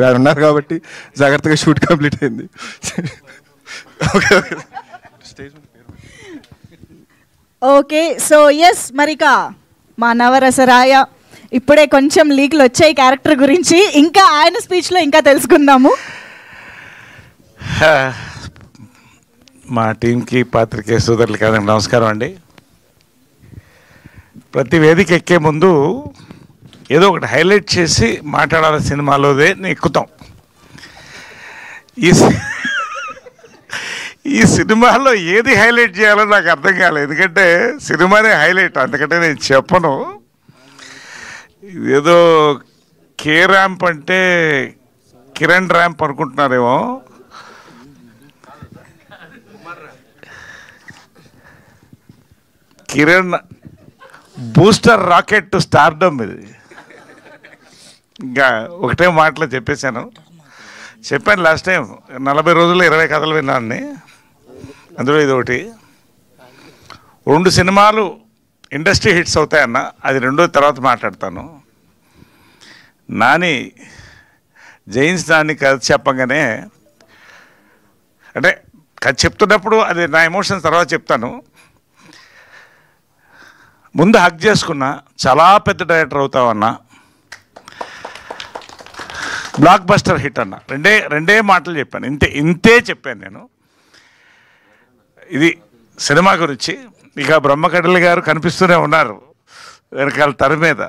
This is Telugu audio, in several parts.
గారు ఉన్నారు కాబట్టి జాగ్రత్తగా షూట్ కంప్లీట్ అయింది. Okay okay okay so yes మరిక మా నవరసరాయ ఇప్పుడే కొంచెం లీక్లు వచ్చాయి క్యారెక్టర్ గురించి, ఇంకా ఆయన స్పీచ్లో ఇంకా తెలుసుకుందాము. మా టీంకి పాత్రికేయ సోదరులకి అందరికీ నమస్కారం అండి. ప్రతి వేదిక ఎక్కే ముందు ఏదో ఒకటి హైలైట్ చేసి మాట్లాడాలి, సినిమాలోదే ఎక్కుతాం. ఈ సినిమాలో ఏది హైలైట్ చేయాలో నాకు అర్థం కాలేదు, ఎందుకంటే సినిమానే హైలైట్, అందుకంటే నేను చెప్పను. ఏదో కే ర్యాంప్ అంటే కిరణ్ ర్యాంప్ అనుకుంటున్నారేమో. Kiran booster rocket to stardom. ఇది ఇంకా ఒకటే మాటలో చెప్పాను లాస్ట్ టైం. 40 రోజుల్లో 20 కథలు విన్నాను, అందులో ఇది ఒకటి. 2 సినిమాలు ఇండస్ట్రీ హిట్స్ అవుతాయన్న, అది రెండో తర్వాత మాట్లాడతాను. నాని జైన్స్ నాని కథ చెప్పగానే, అంటే కథ చెప్తున్నప్పుడు అది నా ఎమోషన్స్ తర్వాత చెప్తాను. ముందు హక్ చేసుకున్నా, చాలా పెద్ద డైరెక్టర్ అవుతావన్నా, బ్లాక్ బస్టర్ హిట్ అన్న. రెండే మాటలు చెప్పాను, ఇంతే చెప్పాను నేను. ఇది సినిమా గురించి. ఇక బ్రహ్మకడలి గారు కనిపిస్తూనే ఉన్నారు వెనకాల తెర మీద,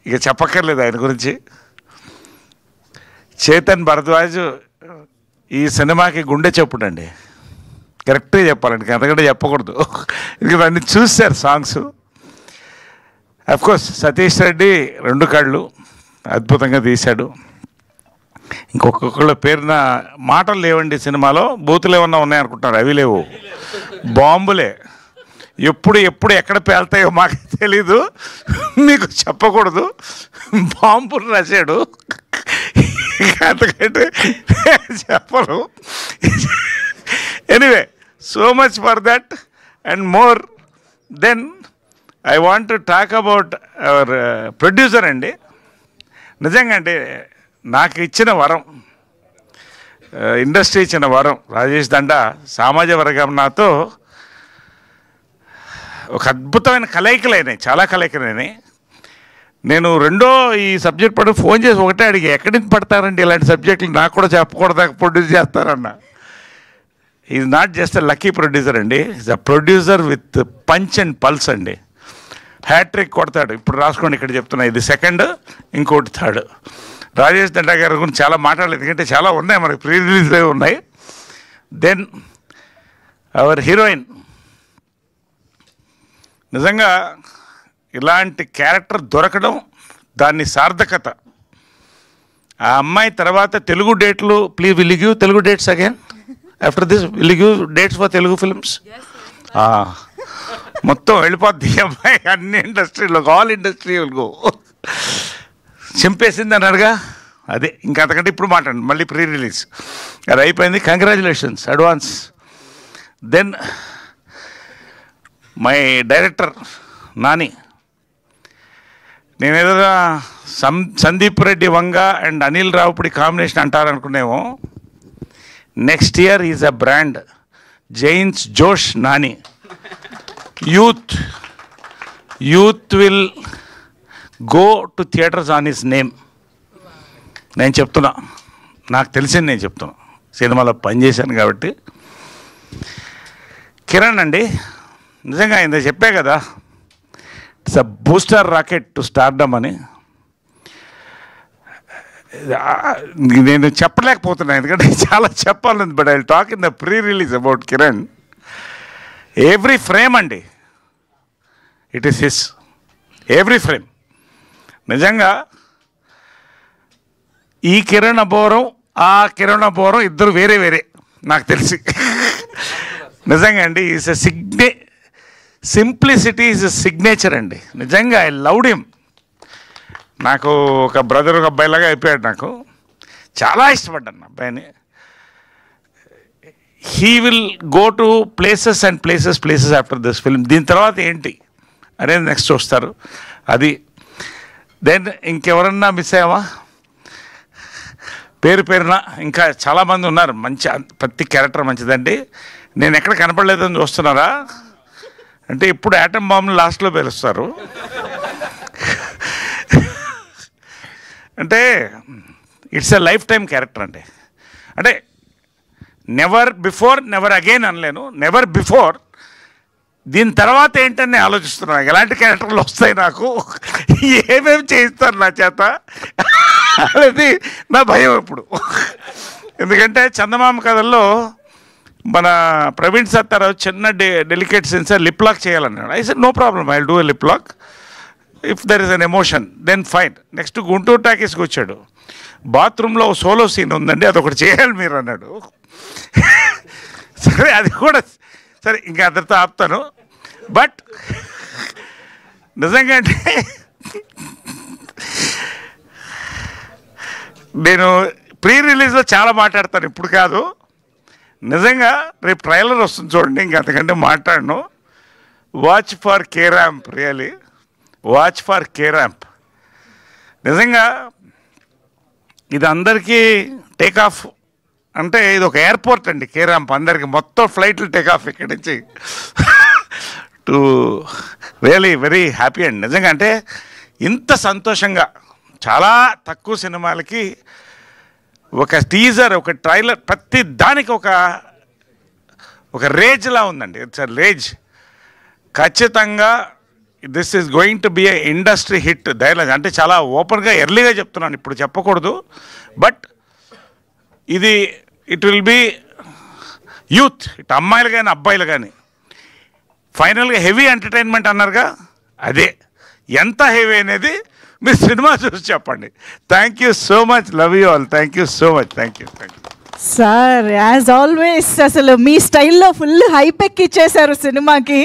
ఇక చెప్పక్కర్లేదు ఆయన గురించి. చేతన్ భరద్వాజ్ ఈ సినిమాకి గుండె చెప్పుడండి, కరెక్ట్గా చెప్పాలండి, అంతకంటే చెప్పకూడదు. ఎందుకంటే అన్ని చూశారు సాంగ్స్. అఫ్కోర్స్ సతీష్ రెడ్డి 2 కళ్ళు అద్భుతంగా తీశాడు. ఇంకొకళ్ళ పేరున మాటలు లేవండి సినిమాలో, బూతులు ఏమన్నా ఉన్నాయనుకుంటున్నారు, అవి లేవు, బాంబులే. ఎప్పుడు ఎక్కడ పేలుతాయో మాకు తెలీదు, మీకు చెప్పకూడదు. బాంబులు రాశాడు, అంతకంటే చెప్పరు. Anyway, so much for that and more. Then I want to talk about our producer అండి. నిజంగా అంటే నాకు ఇచ్చిన వరం, ఇండస్ట్రీ ఇచ్చిన వరం. రాజేష్ దండా సామాజిక వర్గం నాతో ఒక అద్భుతమైన కలయికలైనాయి, చాలా కలయికలైనాయి. నేను ఈ సబ్జెక్ట్ పడి ఫోన్ చేసి ఒకటే అడిగి, ఎక్కడి నుంచి పడతారండి ఇలాంటి సబ్జెక్టులు, నాకు కూడా చెప్పకూడదా ప్రొడ్యూస్ చేస్తారన్న. Is not just a lucky producer అండి, is a producer with punch and pulse అండి. హ్యాట్రిక్ కొడతాడు. ఇప్పుడు రాసుకోండి, ఇక్కడ చెప్తున్నా, ఇది 2nd, ఇంకోటి 3rd. రాజేష్ దండా గారి గురించి చాలా మాట్లాడలేదు, ఎందుకంటే చాలా ఉన్నాయి, మనకి ప్రీ రిలీజ్లో ఉన్నాయి. దెన్ అవర్ హీరోయిన్, నిజంగా ఇలాంటి క్యారెక్టర్ దొరకడం, దాన్ని సార్థకత. ఆ అమ్మాయి తర్వాత తెలుగు డేట్లు, please will you give Telugu dates again after this, will you give dates for Telugu films? మొత్తం వెళ్ళిపోద్ది అమ్మాయి అన్ని ఇండస్ట్రీలో, ఆల్ ఇండస్ట్రీ గో. చింపేసింది అన్నాడుగా, అదే. ఇంకా అంతకంటే ఇప్పుడు మాట్లాడండి, మళ్ళీ ప్రీ రిలీజ్ అది అయిపోయింది. Congratulations advance. Then my director Nani. నేను ఏదైనా సందీప్ రెడ్డి వంగ అండ్ అనిల్ రావుపూడి కాంబినేషన్ అంటారనుకునేమో. Next year is a brand, జైన్స్ జోష్ Nani. Youth will go to theatres on his name. నేను చెప్తున్నా, నాకు తెలిసింది నేను చెప్తున్నా, సినిమాలో పనిచేశాను కాబట్టి. కిరణ్ అండి, నిజంగా ఇంత చెప్పే కదా, it's a booster rocket to stardom అని. నేను చెప్పలేకపోతున్నాను, ఎందుకంటే చాలా చెప్పాలని. But I will talk in the pre release about Kiran. Every frame అండి, it is his, every frame. నిజంగా ఈ కిరణ్ అబోరం, ఆ కిరణ్ అబోరం ఇద్దరు వేరే వేరే నాకు తెలిసి. నిజంగా అండి, is a simplicity is a signature అండి. నిజంగా ఐ లవ్డ్ హిమ్. నాకు ఒక బ్రదర్, ఒక అబ్బాయిలాగా అయిపోయాడు. నాకు చాలా ఇష్టపడ్డాను అబ్బాయిని. He will go to places and places after this film. దీని తర్వాత ఏంటి అనేది నెక్స్ట్ చూస్తారు. అది దెన్ ఇంకెవరన్నా మిస్ అయ్యామా? పేరు పేరున ఇంకా చాలామంది ఉన్నారు. మంచి ప్రతి క్యారెక్టర్ మంచిదండి. నేను ఎక్కడ కనపడలేదని చూస్తున్నారా అంటే ఇప్పుడు యాటమ్ బాంబులు లాస్ట్లో పేలుస్తారు. అంటే it's a life time character అండి. అంటే నెవర్ బిఫోర్ నెవర్ అగైన్ అనలేను, నెవర్ బిఫోర్. దీని తర్వాత ఏంటని ఆలోచిస్తున్నాను, ఎలాంటి క్యారెక్టర్లు వస్తాయి నాకు, ఏమేమి చేయిస్తారు నా చేత అనేది నా భయం ఇప్పుడు. ఎందుకంటే చందమామ కథల్లో మన ప్రవీణ్ సత్తారావు చిన్న డెలికేట్ సెన్సర్ లిప్ లాక్ చేయాలన్నాడు. I said no problem, I will do a lip lock if there is an emotion then fine. Next Guntur టాకీస్కి వచ్చాడు, బాత్రూంలో సోలో సీన్ ఉందండి అదొకటి చేయాలి మీరు అన్నాడు. సరే అది కూడా సరే ఇంకా అందరితో ఆపుతాను. బట్ నిజంగా అంటే నేను ప్రీ రిలీజ్లో చాలా మాట్లాడతాను, ఇప్పుడు కాదు. నిజంగా రేపు ట్రైలర్ వస్తుంది చూడండి, ఇంక అంతకంటే మాట్లాడను. Watch for K ramp, really watch for K ramp. నిజంగా ఇది అందరికీ టేక్ ఆఫ్ అంటే ఇది ఒక ఎయిర్పోర్ట్ అండి కే ర్యాంప్. అందరికీ మొత్తం ఫ్లైట్లు టేక్ ఆఫ్ ఇక్కడి నుంచి టు రియలీ వెరీ హ్యాపీ అండి. నిజంగా అంటే ఇంత సంతోషంగా చాలా తక్కువ సినిమాలకి ఒక టీజర్ ఒక ట్రైలర్ ప్రతి దానికి ఒక రేజ్లా ఉందండి. It's a rage. ఖచ్చితంగా this is going to be a industry hit dialogue. అంటే చాలా ఓపెన్గా ఎర్లీగా చెప్తున్నాను, ఇప్పుడు చెప్పకూడదు. బట్ ఇది ఇట్ విల్ బి యూత్, ఇటు అమ్మాయిలు కానీ అబ్బాయిలు కానీ ఫైనల్గా హెవీ ఎంటర్టైన్మెంట్ అన్నారుగా, అదే ఎంత హెవీ అనేది మీరు సినిమా చూసి చెప్పండి. Thank you so much, love you all, thank you so much, thank you. Sir as always అసలు మీ స్టైల్లో ఫుల్ హైపెక్ ఇచ్చేశారు సినిమాకి,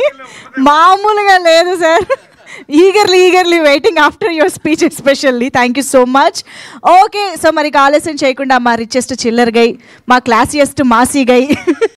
మామూలుగా లేదు sir. Eagerly waiting after your speech especially. Thank you so much. Okay, so మరి ఆలస్యం చేయకుండా మా రిచెస్ట్ చిల్లర్ గై, మా క్లాసియస్ట్ మాసీ గై